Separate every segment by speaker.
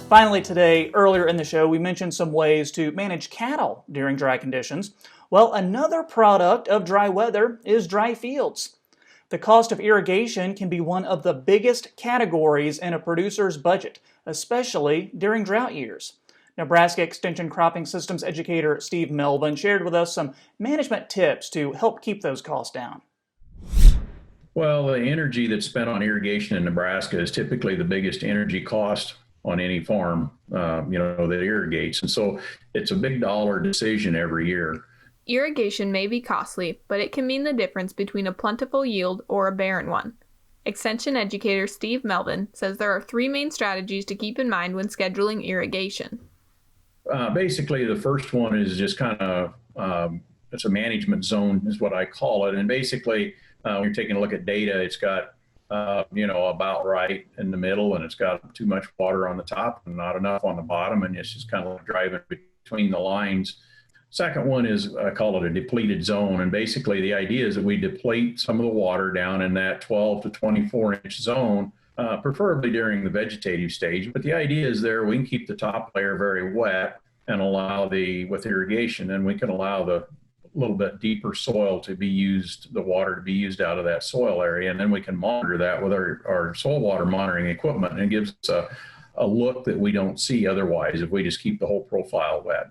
Speaker 1: Finally today, earlier in the show, we mentioned some ways to manage cattle during dry conditions. Well, another product of dry weather is dry fields. The cost of irrigation can be one of the biggest categories in a producer's budget, especially during drought years. Nebraska Extension Cropping Systems educator Steve Melvin shared with us some management tips to help keep those costs down.
Speaker 2: Well, the energy that's spent on irrigation in Nebraska is typically the biggest energy cost on any farm, that irrigates. And so it's a big dollar decision every year.
Speaker 3: Irrigation may be costly, but it can mean the difference between a plentiful yield or a barren one. Extension educator Steve Melvin says there are three main strategies to keep in mind when scheduling irrigation.
Speaker 2: Basically, the first one is just kind of, it's a management zone is what I call it. And basically, when you're taking a look at data, it's got about right in the middle, and it's got too much water on the top and not enough on the bottom, and it's just kind of driving between the lines. Second one is, I call it a depleted zone, and basically the idea is that we deplete some of the water down in that 12 to 24-inch zone, preferably during the vegetative stage. But the idea is there we can keep the top layer very wet and allow with irrigation, and we can allow the little bit deeper soil to be used, the water to be used out of that soil area. And then we can monitor that with our soil water monitoring equipment, and it gives us a look that we don't see otherwise if we just keep the whole profile wet.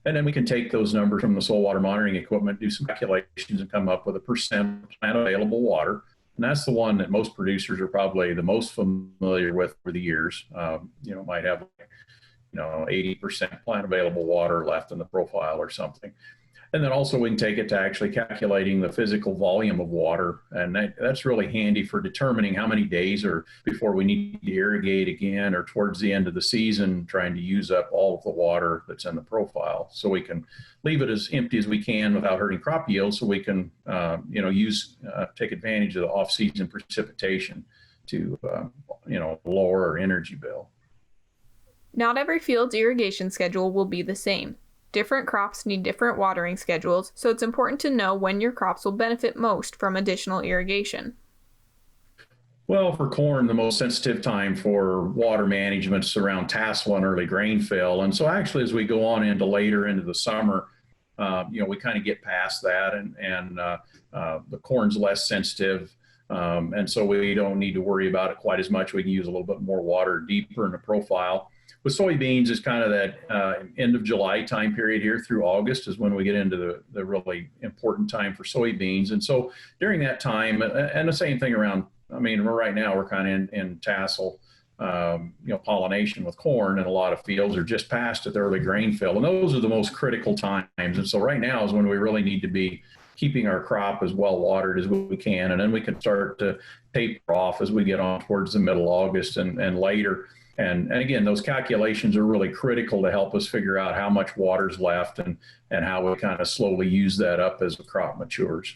Speaker 2: And then we can take those numbers from the soil water monitoring equipment, do some calculations, and come up with a percent of plant available water. And that's the one that most producers are probably the most familiar with over the years. Might have 80% plant available water left in the profile or something. And then also we can take it to actually calculating the physical volume of water. And that's really handy for determining how many days or before we need to irrigate again, or towards the end of the season, trying to use up all of the water that's in the profile. So we can leave it as empty as we can without hurting crop yield, so we can take advantage of the off-season precipitation to lower our energy bill.
Speaker 3: Not every field's irrigation schedule will be the same. Different crops need different watering schedules, so it's important to know when your crops will benefit most from additional irrigation.
Speaker 2: Well, for corn, the most sensitive time for water management is around tassel and early grain fill. And so actually, as we go on later into the summer, we kind of get past that, and the corn's less sensitive. And so we don't need to worry about it quite as much. We can use a little bit more water deeper in the profile. With soybeans, it's kind of that end of July time period here through August is when we get into the really important time for soybeans. And so during that time, and the same thing around, right now we're kind of in tassel, pollination with corn, and a lot of fields are just past at the early grain fill. And those are the most critical times. And so right now is when we really need to be keeping our crop as well watered as we can. And then we can start to taper off as we get on towards the middle of August and later. And again, those calculations are really critical to help us figure out how much water's left and how we kind of slowly use that up as the crop matures.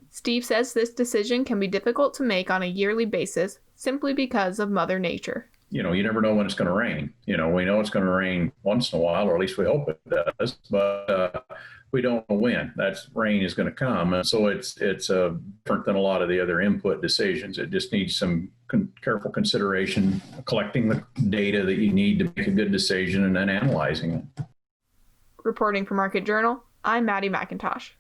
Speaker 3: Steve says this decision can be difficult to make on a yearly basis simply because of Mother Nature.
Speaker 2: You never know when it's going to rain. We know it's going to rain once in a while, or at least we hope it does, but we don't know when that rain is going to come. And so it's different than a lot of the other input decisions. It just needs some careful consideration, collecting the data that you need to make a good decision, and then analyzing it.
Speaker 3: Reporting for Market Journal, I'm Maddie McIntosh.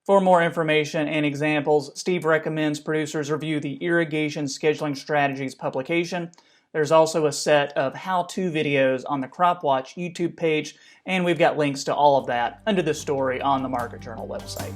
Speaker 1: For more information and examples, Steve recommends producers review the Irrigation Scheduling Strategies publication. There's also a set of how-to videos on the Crop Watch YouTube page, and we've got links to all of that under this story on the Market Journal website.